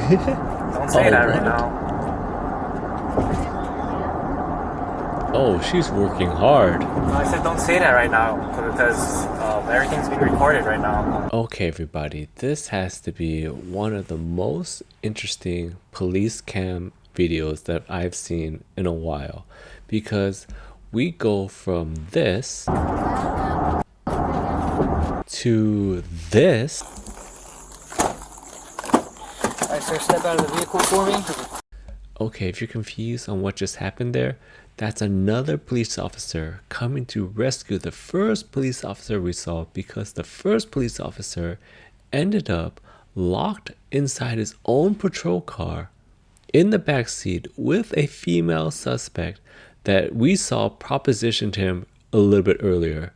Don't say that right now. Oh, she's working hard. No, I said don't say that right now because everything's being recorded right now. Okay, everybody, this has to be one of the most interesting police cam videos that I've seen in a while because we go from this to this. Alright, sir, step out of the vehicle for me. Okay, if you're confused on what just happened there, that's another police officer coming to rescue the first police officer we saw because the first police officer ended up locked inside his own patrol car in the back seat with a female suspect that we saw propositioned him a little bit earlier.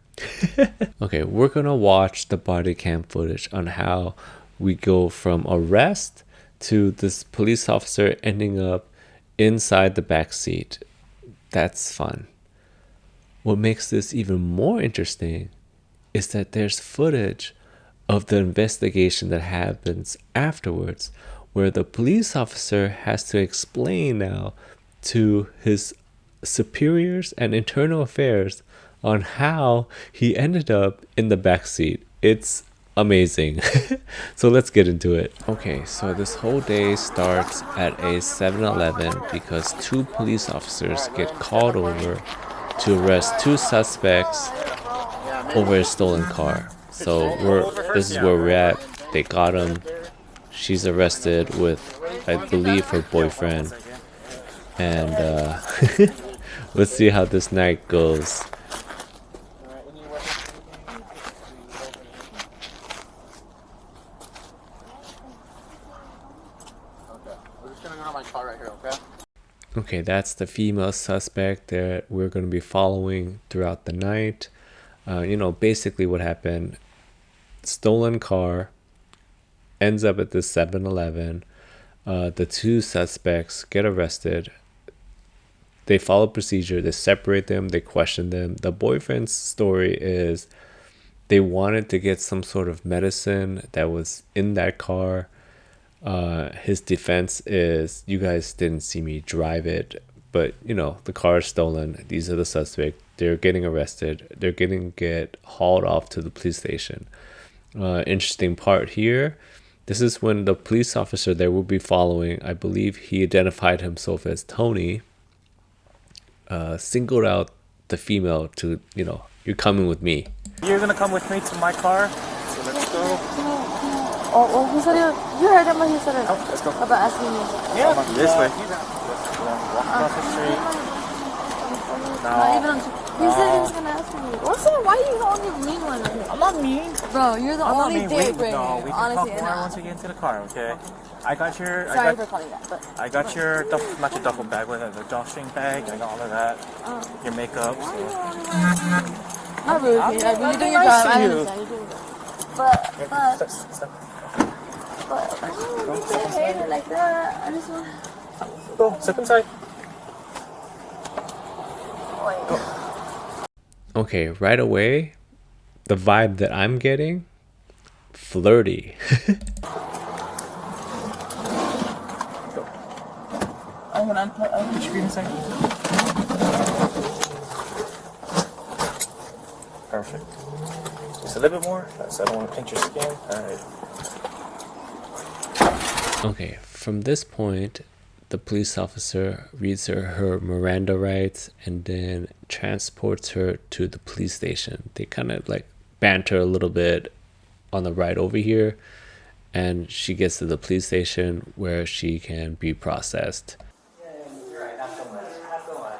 Okay, we're gonna watch the body cam footage on how we go from arrest to this police officer ending up inside the back seat. That's fun. What makes this even more interesting is that there's footage of the investigation that happens afterwards where the police officer has to explain now to his superiors and internal affairs on how he ended up in the back seat. It's amazing. So let's get into it. Okay, so this whole day starts at a 7-Eleven because two police officers get called over to arrest two suspects over a stolen car. So this is where we're at. They got him. She's arrested with, I believe, her boyfriend. And let's see how this night goes. Okay, that's the female suspect that we're going to be following throughout the night. Basically what happened, stolen car ends up at this 7-Eleven. The two suspects get arrested. They follow procedure. They separate them. They question them. The boyfriend's story is they wanted to get some sort of medicine that was in that car. His defense is, you guys didn't see me drive it, but the car is stolen. These are the suspects. They're getting arrested. They're get hauled off to the police station. Interesting part here. This is when the police officer that we'll be following, I believe he identified himself as Tony, singled out the female to, you're coming with me. You're gonna come with me to my car, so let's go. He said you heard him when he said it. Oh, let's go. About asking me. Yeah, this way. Walk across the street. He said he was gonna ask me. What's that? Why are you the only mean one right here? I'm not mean. Bro, you're the only dick right No, here. we can Honestly, talk more once we get into the car, okay? I got your. Sorry for calling that, but I got your not your duffel bag, but the drawstring bag. I got all of that. Your makeup. So. not really. You're doing your job. I understand. You're doing your job. But Step. I don't hate it like that. I just want. Go. Step inside. Go. Okay, right away, the vibe that I'm getting, flirty. Go. I'm gonna unput the screen a second. Perfect. Just a little bit more. So I don't want to pinch your skin. All right. Okay, from this point, the police officer reads her Miranda rights and then transports her to the police station. They kind of like banter a little bit on the ride over here, and she gets to the police station where she can be processed. You're right. Not so much. Not so much.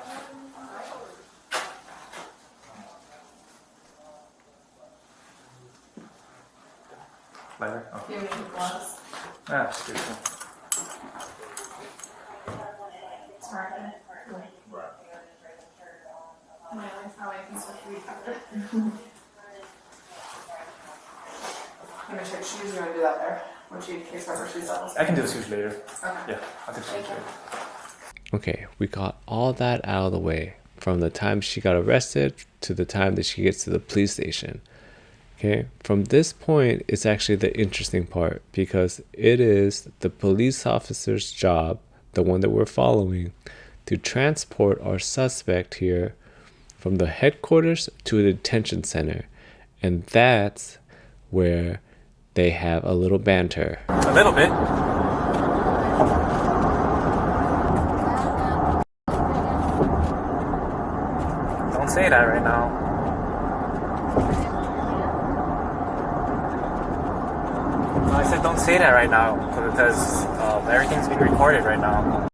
Lighter? Oh. You're making gloves. Ah, excuse me. Smart. How I can switch read after. I'm gonna check shoes. You're gonna do that there. When she takes off her shoes off. I can do the shoes later. Okay. Yeah, I'll do the shoes later. Okay, we got all that out of the way from the time she got arrested to the time that she gets to the police station. Okay, from this point is actually the interesting part, because it is the police officer's job, the one that we're following, to transport our suspect here from the headquarters to a detention center. And that's where they have a little banter. A little bit. Don't say that right now. No, I said don't say that right now because everything's being recorded right now.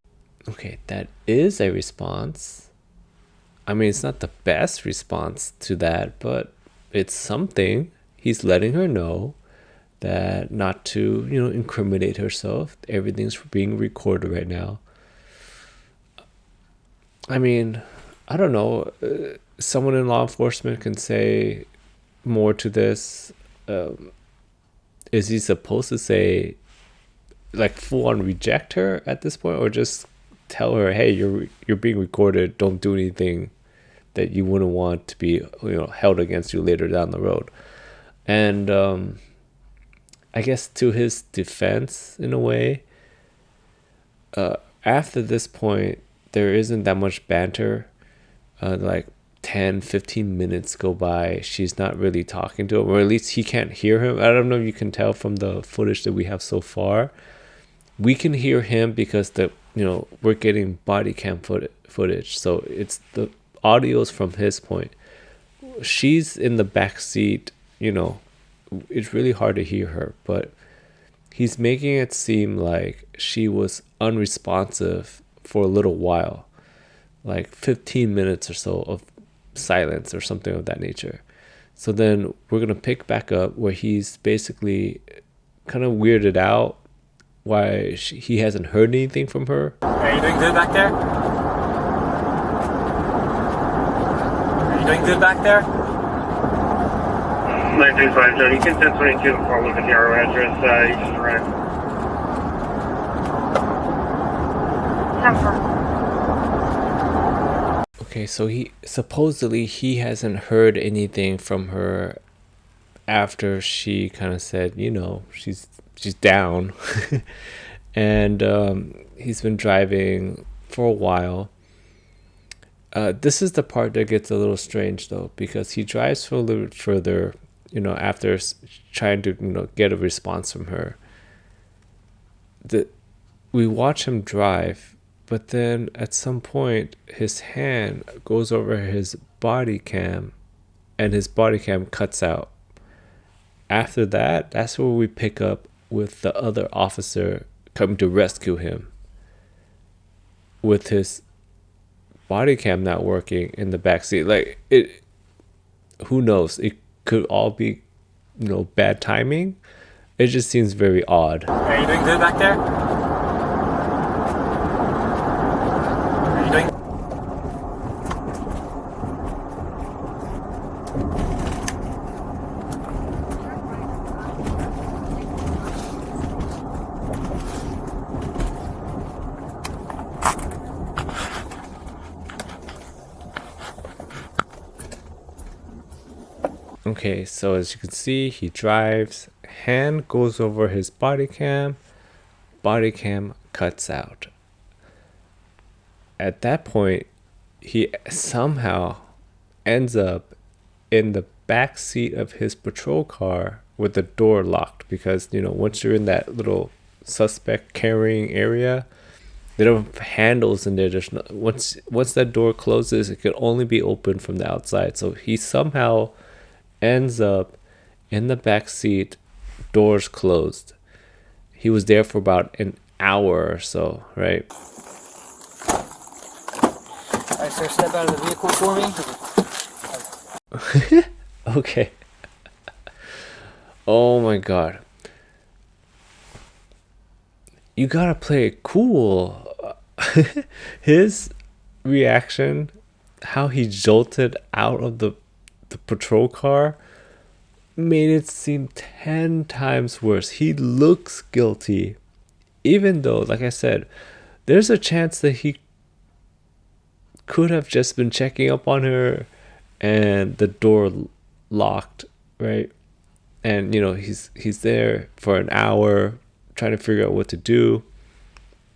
Okay, that is a response. I mean, it's not the best response to that, but it's something. He's letting her know that not to, incriminate herself. Everything's being recorded right now. I mean, I don't know. Someone in law enforcement can say more to this. Is he supposed to say, like, full on reject her at this point, or just tell her, hey, you're being recorded, don't do anything that you wouldn't want to be held against you later down the road? And I guess to his defense, in a way, after this point there isn't that much banter. Like 10-15 minutes go by, she's not really talking to him, or at least he can't hear him. I don't know if you can tell from the footage that we have so far. We can hear him because we're getting body cam footage, so it's the audio's from his point. She's in the back seat. It's really hard to hear her, but he's making it seem like she was unresponsive for a little while, like 15 minutes or so of silence or something of that nature. So then we're gonna pick back up where he's basically kind of weirded out why he hasn't heard anything from her. Are you doing good back there? Are you doing good back there? 935, you can 1022 and follow the narrow address, East Drive. Okay, so he supposedly hasn't heard anything from her after she kind of said, she's down. And he's been driving for a while. This is the part that gets a little strange, though, because he drives for a little further, after trying to, get a response from her. We watch him drive, but then at some point his hand goes over his body cam and his body cam cuts out. After that, that's where we pick up with the other officer coming to rescue him with his body cam not working in the backseat. Like, who knows? It could all be, bad timing. It just seems very odd. Are you doing good back there? Are you doing? Okay, so as you can see, he drives, hand goes over his body cam cuts out. At that point, he somehow ends up in the back seat of his patrol car with the door locked, because once you're in that little suspect carrying area, they don't have handles in there. There's no, once that door closes, it can only be opened from the outside. So he somehow ends up in the back seat, doors closed. He was there for about an hour or so, right? Alright, sir, step out of the vehicle for me. Okay. Oh my god. You gotta play it cool. His reaction, how he jolted out of the patrol car, made it seem 10 times worse. He looks guilty, even though, like I said, there's a chance that he could have just been checking up on her and the door locked, right? and he's there for an hour trying to figure out what to do.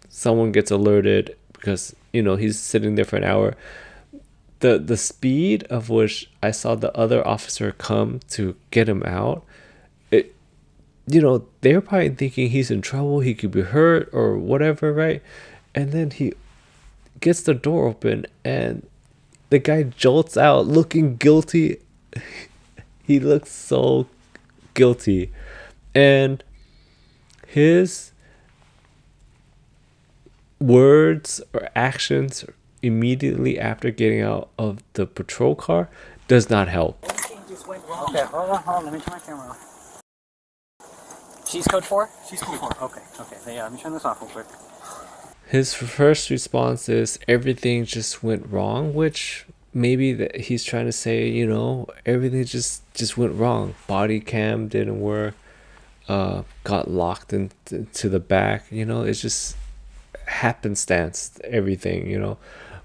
Someone gets alerted because he's sitting there for an hour. The speed of which I saw the other officer come to get him out, they're probably thinking he's in trouble, he could be hurt or whatever, right? And then he gets the door open and the guy jolts out looking guilty. He looks so guilty, and his words or actions immediately after getting out of the patrol car does not help. Okay, hold on, let me turn my camera off. She's code 4? She's code 4, okay. Yeah, let me turn this off real quick. His first response is everything just went wrong, which maybe that he's trying to say, everything just went wrong. Bodycam didn't work, got locked into the back, it's just happenstance, everything,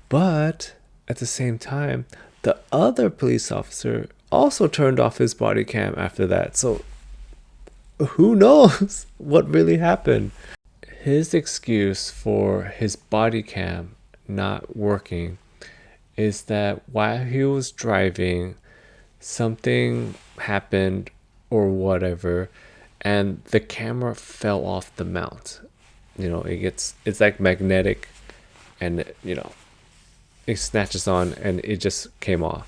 But at the same time, the other police officer also turned off his body cam after that. So who knows what really happened? His excuse for his body cam not working is that while he was driving, something happened or whatever, and the camera fell off the mount. It's like magnetic, and it snatches on and it just came off.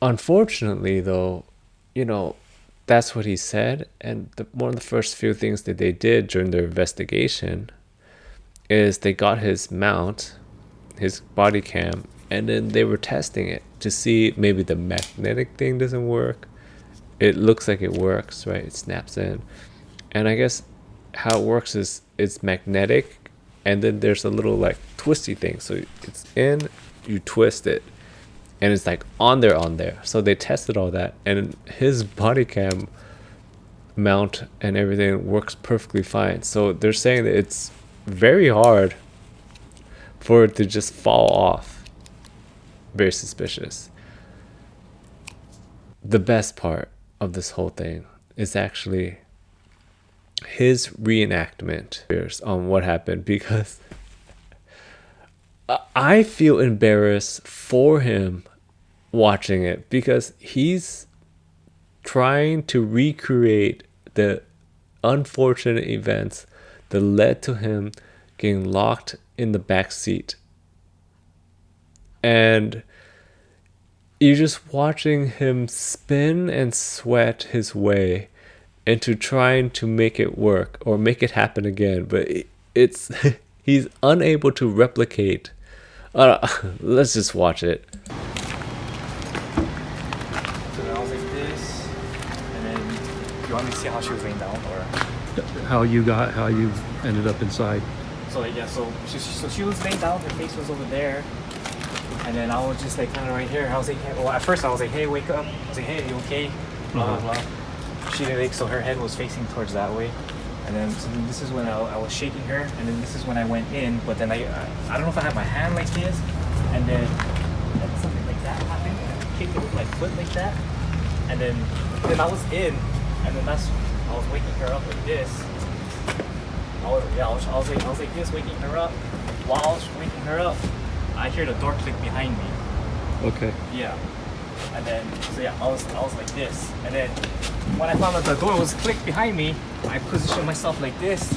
Unfortunately though, that's what he said, and one of the first few things that they did during their investigation is they got his mount, his body cam, and then they were testing it to see maybe the magnetic thing doesn't work. It looks like it works, right? It snaps in. And I guess how it works is it's magnetic, and then there's a little like twisty thing. So it's in, you twist it, and it's like on there. So they tested all that, and his body cam mount and everything works perfectly fine. So they're saying that it's very hard for it to just fall off. Very suspicious. The best part of this whole thing is actually his reenactment on what happened, because I feel embarrassed for him watching it, because he's trying to recreate the unfortunate events that led to him getting locked in the back seat. And you're just watching him spin and sweat his way into trying to make it work or make it happen again, but it's he's unable to replicate. Let's just watch it. So then I was like this, and then you want me to see how she was laying down, or how you ended up inside. so yeah, so she was laying down, her face was over there, and then I was just like kind of right here. I was like, hey, well, at first I was like, hey, wake up. I was like, hey, you okay? Blah blah blah. She did, like, so her head was facing towards that way, and then so this is when I was shaking her, and then this is when I went in. But then I don't know if I had my hand like this, and then something like that happened, and I kicked it with my foot like that, and then I was in, and then I was waking her up like this. I was like this, waking her up. While I was waking her up, I hear the door click behind me. Okay. Yeah. And then, so yeah, I was like this. And then when I found out the door was clicked behind me, I positioned myself like this.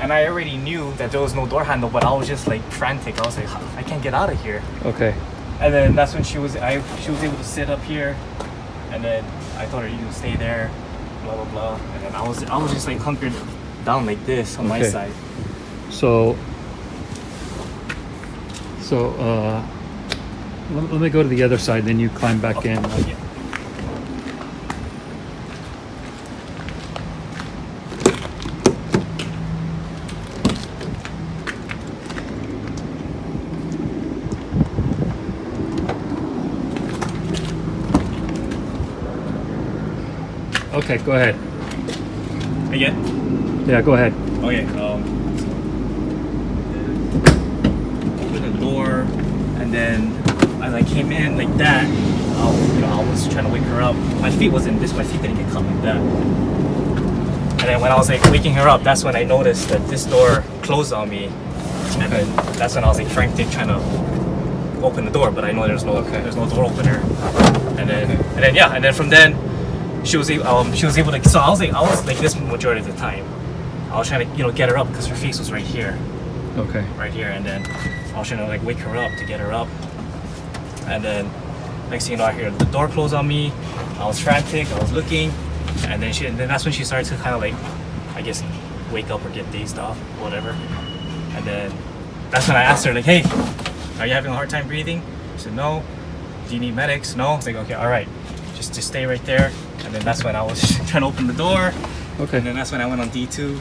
And I already knew that there was no door handle, but I was just like frantic. I was like, I can't get out of here. Okay. And then that's when she was able to sit up here. And then I told her, you can stay there, blah blah blah. And then I was just like hunkered down like this on my Okay. side. So let me go to the other side, then you climb back in. Yeah. Okay, go ahead. Again? Yeah, go ahead. Okay, open the door, and then as I came in like that, I was trying to wake her up. My feet wasn't this. My feet didn't get caught like that. And then when I was like waking her up, that's when I noticed that this door closed on me. And then that's when I was like frantic trying to open the door, but I know there's no door opener. And then from then she was able to. So I was like this majority of the time. I was trying to get her up because her face was right here. Okay. Right here, and then I was trying to like wake her up to get her up. And then next thing you know, I hear the door close on me. I was frantic. I was looking, and then that's when she started to kind of like, I guess, wake up or get dazed off, whatever. And then that's when I asked her like, "Hey, are you having a hard time breathing?" She said, "No." "Do you need medics?" "No." I was like, "Okay, all right, just stay right there." And then that's when I was trying to open the door. Okay. And then that's when I went on D2.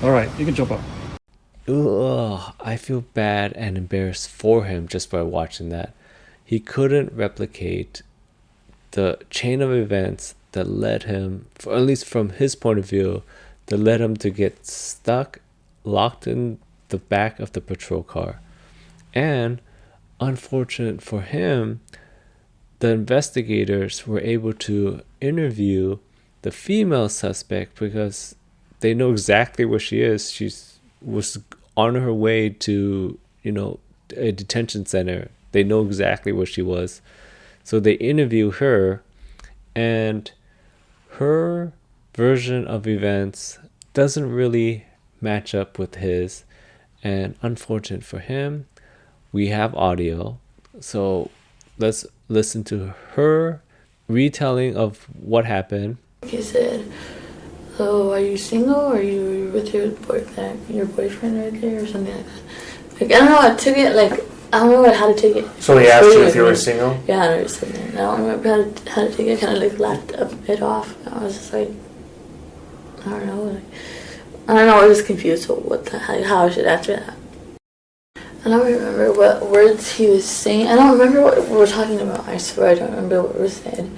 All right, you can jump up. Ugh, I feel bad and embarrassed for him just by watching that. He couldn't replicate the chain of events that led him, at least from his point of view, that led him to get stuck, locked in the back of the patrol car. And unfortunate for him, the investigators were able to interview the female suspect because they know exactly where she is. She was on her way to, a detention center. They know exactly where she was. So they interview her, and her version of events doesn't really match up with his. And unfortunate for him, we have audio. So let's listen to her retelling of what happened. He said, "Oh, are you single? Or are you with your boyfriend right there or something like that?" Like, I don't know how to take it. Like, I don't know how to take it. So he asked you if you were single? Yeah, I was sitting there. I don't remember how to take it. I kind of like laughed it off. I was just like, I don't know. I was confused with how I should answer that. I don't remember what words he was saying. I don't remember what we were talking about. I swear I don't remember what was said.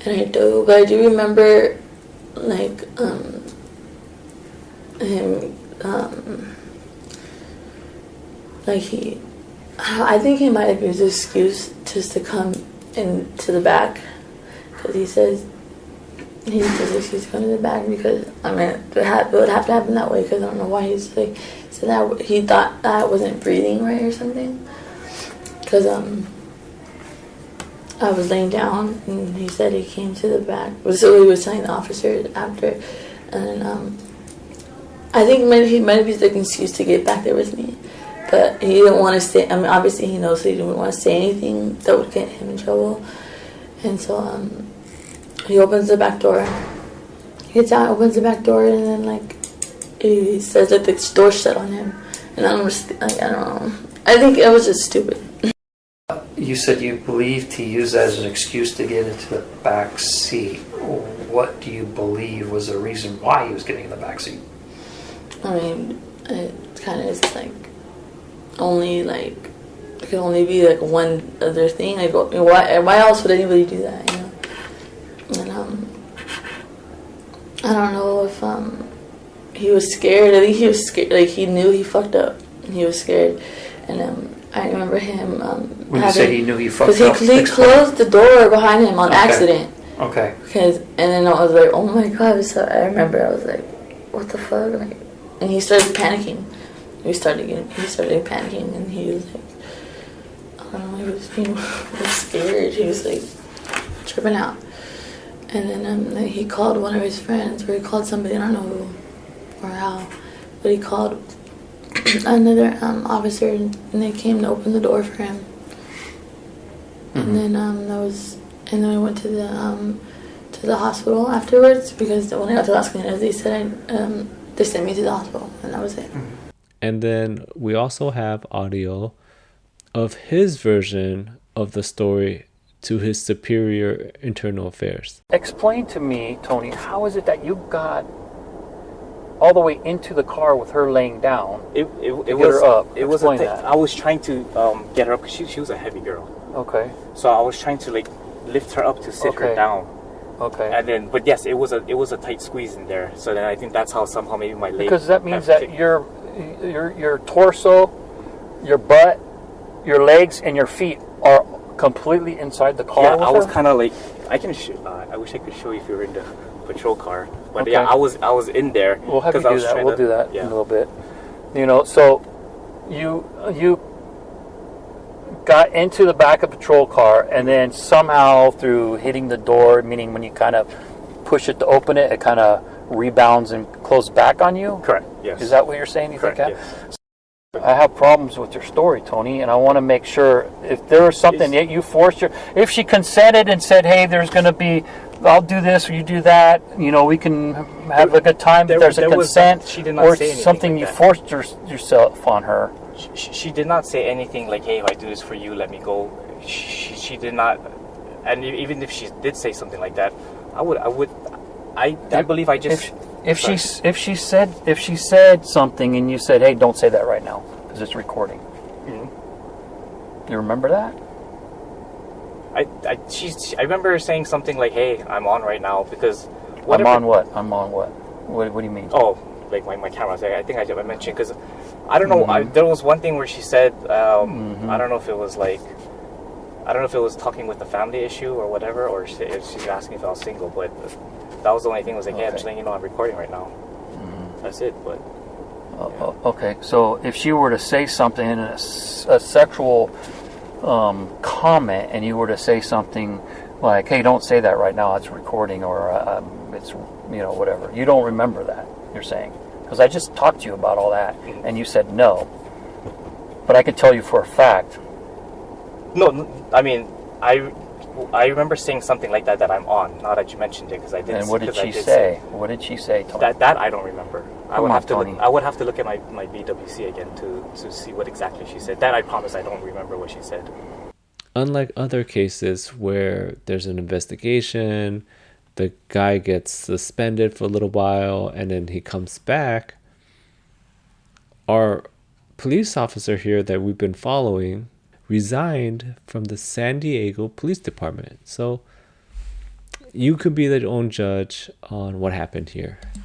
And I do, but I do remember, like, him, like I think he might have used an excuse just to come into the back, because he says he's to come to the back because, I mean, it would have to happen that way, because I don't know why he's like, so that he thought that I wasn't breathing right or something, because, I was laying down, and he said he came to the back. So he was telling the officer after, and I think he might have used like an excuse to get back there with me, but he didn't want to say. I mean, obviously he knows, so he didn't want to say anything that would get him in trouble, and so he opens the back door. He gets out, opens the back door, and then like he says that the door shut on him, and I'm just like, I don't know. I think it was just stupid. You said you believed he used that as an excuse to get into the back seat. What do you believe was the reason why he was getting in the back seat? I mean, it kind of is like only like it could only be like one other thing. Like, why else would anybody do that? And I don't know if he was scared. I think he was scared. Like, he knew he fucked up. He was scared, and I remember him. When you say he knew he fucked up, because he closed the door behind him on accident. Okay. And then I was like, oh my god! So I remember I was like, what the fuck? Like, and he started panicking. He started panicking, and he was like, I don't know. He was scared. He was like tripping out. And then like, he called one of his friends, or he called somebody, I don't know who or how, but he called another officer, and they came to open the door for him. Mm-hmm. And then we went to the hospital afterwards, because when I got to the hospital, they said they sent me to the hospital, and that was it. And then we also have audio of his version of the story to his superior internal affairs. Explain to me, Tony, how is it that you got all the way into the car with her laying down? It was her up. It was a thing. I was trying to get her up, because she was a heavy girl. Okay. So I was trying to like lift her up to sit her down. Okay. And then, but yes, it was a tight squeeze in there. So then I think that's how somehow maybe my leg. Because that means that your torso, your butt, your legs, and your feet are completely inside the car? Yeah, with I was her? kind of like, I can. I wish I could show you if you were in the patrol car, but Okay. yeah, I was in there. We'll have you 'cause I do was that. trying We'll to- do that in Yeah. a little bit. You know, so you got into the back of a patrol car, and then somehow through hitting the door, meaning when you kind of push it to open it, it kind of rebounds and closes back on you. Correct. Yes. Is that what you're saying? You correct? think? Yes. I have problems with your story, Tony, and I want to make sure if there was something that you forced her, if she consented and said, "Hey, there's going to be, I'll do this, or you do that," you know, we can have a good time. If there's a there was consent, she did not or say anything something like you that. forced yourself on her. She did not say anything like, "Hey, if I do this for you, let me go." She did not, and even if she did say something like that, I believe I just. If she said something and you said, "Hey, don't say that right now because it's recording," you remember that? I remember her saying something like, "Hey, I'm on right now," because whatever. I'm on what? I'm on what? What do you mean? Oh, like my camera. I think I mentioned because I don't know. There was one thing where she said, I don't know if it was like, I don't know if it was talking with the family issue or whatever, or if she's asking if I was single, but that was the only thing. Was like, "Hey, I'm just letting you know I'm recording right now." That's it. But Okay, so if she were to say something in a sexual comment, and you were to say something like, "Hey, don't say that right now, it's recording," or it's, you know, whatever, you don't remember that, you're saying? Because I just talked to you about all that, and you said no. But I could tell you for a fact. no, I mean, I remember saying something like that I'm on. Now that you mentioned it, because I did. And what did because I she did say? What did she say, Tony? That I don't remember. I would Come on, have to Tony. I would have to look at my BWC again to see what exactly she said. That I promise I don't remember what she said. Unlike other cases where there's an investigation, the guy gets suspended for a little while and then he comes back, our police officer here that we've been following resigned from the San Diego Police Department. So you could be the own judge on what happened here.